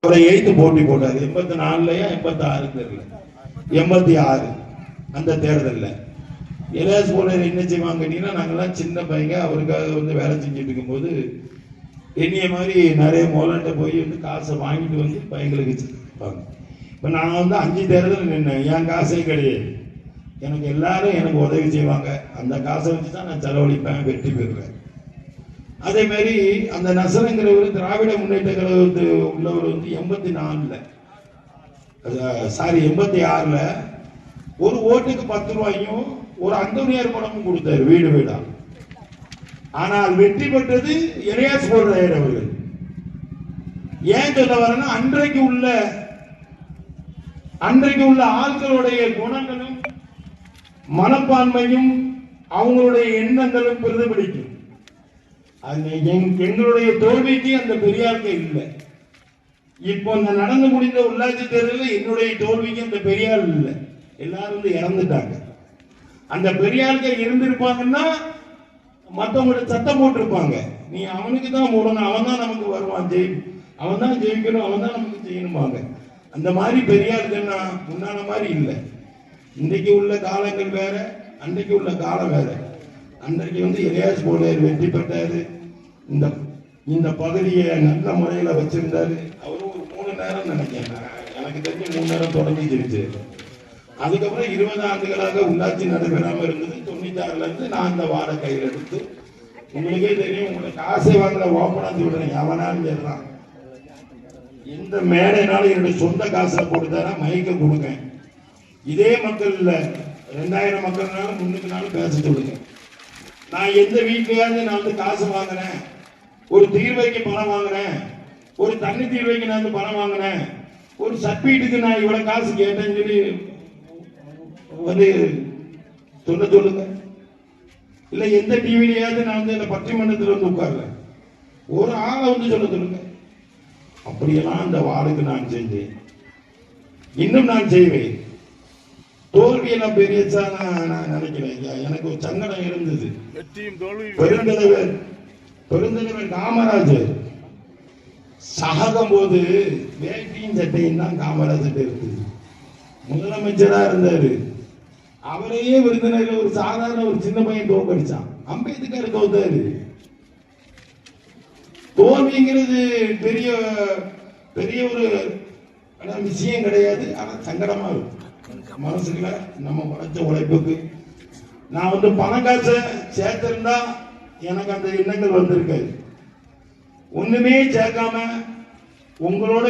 அவரை எய்த்து போட்டி போட்டாரு 84லயா 86 தெரியல 86 அந்த தேர்தலில் எலியாஸ் போலர் என்ன செய்வாங்க கேட்டீங்கன்னா, நாங்கெல்லாம் சின்ன பையங்க அவருக்காக வேலை செஞ்சுட்டு இருக்கும்போது என்னைய மாதிரி நிறைய மோலாட்ட போய் காசை வாங்கிட்டு பையங்களுக்கு வச்சுருப்பாங்க. இப்போ நான் 5 தேர்தல் நின்னேன். என் காசே கிடையாது. எனக்கு எல்லாரும் எனக்கு உதவி செய்வாங்க. அந்த காசை வச்சு தான் நான் செலவழிப்பேன், வெற்றி பெறுவேன். அதே மாதிரி அந்த நசரங்கிறவர் திராவிட முன்னேற்ற கழகத்து உள்ளவர் 84ல் 86ல் ஒரு ஓட்டுக்கு 10 ரூபாயும் ஒரு அந்தோனியார் பணமும் கொடுத்தாரு வீடு வீடா. ஆனால் வெற்றி பெற்றது எலியாஸ் போலர் அவர்கள். ஏன் சொல்ல வரேன்னா, அன்றைக்கு உள்ள ஆட்களுடைய குணங்களும் மனப்பான்மையும் அவங்களுடைய எண்ணங்களும் பிரதிபலிக்கும். எங்களுடைய தோல்விக்கு அந்த பெரியார்கள் இல்லை. இப்போ அந்த நடந்து முடிந்த உள்ளாட்சி தேர்தலில் என்னுடைய தோல்விக்கு அந்த பெரியார் இல்லை. எல்லாரும் இறந்துட்டாங்க. அந்த பெரியார்கள் இருந்திருப்பாங்கன்னா மற்றவங்களுக்கு சத்தம் போட்டிருப்பாங்க. நீ அவனுக்கு தான் போடணும், அவன் தான் நமக்கு வருவான், அவன் தான் ஜெயிக்கணும், அவன் தான் நமக்கு செய்யணுமாங்க. அந்த மாதிரி பெரியார்கள் முன்னான மாதிரி இல்லை. இன்றைக்கு உள்ள காலங்கள் வேற, அன்றைக்கு உள்ள காலம் வேற. அன்றைக்கு எலியாஸ் போலர் வெற்றி பெற்றாரு. இந்த பகுதியை நல்ல முறையில் வச்சிருந்தாரு. அவரும் ஒரு 3 நேரம் நினைக்கிறேன், எனக்கு தெரிஞ்சு 3 நேரம் தொடங்கிச்சிருச்சு. அதுக்கப்புறம் 20 ஆண்டுகளாக உள்ளாட்சி நடைபெறாமல் இருந்தது. 96ல இருந்து நான் அந்த வார கையில் எடுத்து, உங்களுக்கே தெரியும், உங்களுக்கு காசை வாங்கல ஓப்பனாக விடுறேன். எவனாலும் சொல்றான், எந்த மேடைனாலும் என்னுடைய சொந்த காசில் போட்டுதாரா மைக்க கொடுங்க. இதே மக்கள் இல்லை, 2000 மக்கள்னாலும் முன்னுக்குனாலும் பேச சொல்லுங்க. நான் எந்த வீட்லையாவது நான் காசு வாங்கினேன், ஒரு தீர்வைக்கு பணம் வாங்கினேன், ஒரு தண்ணி தீர்வைக்கு நான் பணம் வாங்கினேன், ஒரு சர்டிஃபிகேட்டுக்கு நான் இவ்வளவு காசு கேட்டேன்னு சொல்லி சொல்லுங்க. இல்ல எந்த டிவிலையாவது நான் இந்த பட்டிமன்றத்தில் உட்கார்ல ஒரு ஆளை சொல்லுங்க. அப்படியெல்லாம் அந்த வார்டுக்கு நான் செஞ்சேன், இன்னும் நான் செய்வேன். தோல்வியெல்லாம் பெரியசா நான் நினைக்கிறேன். எனக்கு ஒரு சங்கடம் இருந்தது. பெருந்தலைவர் காமராஜர் சாகும் போது வேட்டியும் சட்டையும் தான் காமராஜர் இருக்குது. முதலமைச்சரா இருந்தாரு. அவரையே விருந்தினர்கள் ஒரு சாதாரண ஒரு சின்ன பையன் தோக்கடிச்சான். அம்பேத்கர் தோத்தாரு. தோல்விங்கிறது பெரிய பெரிய ஒரு விஷயம் கிடையாது. ஆனா சங்கடமா இருக்கும் மனசுல. நம்ம உழைச்ச உழைப்புக்கு நான் பணம் காசை சேர்த்திருந்தா எனக்கு அந்த எண்ணங்கள் வந்திருக்காது. ஒண்ணுமே சேர்க்காம உங்களோட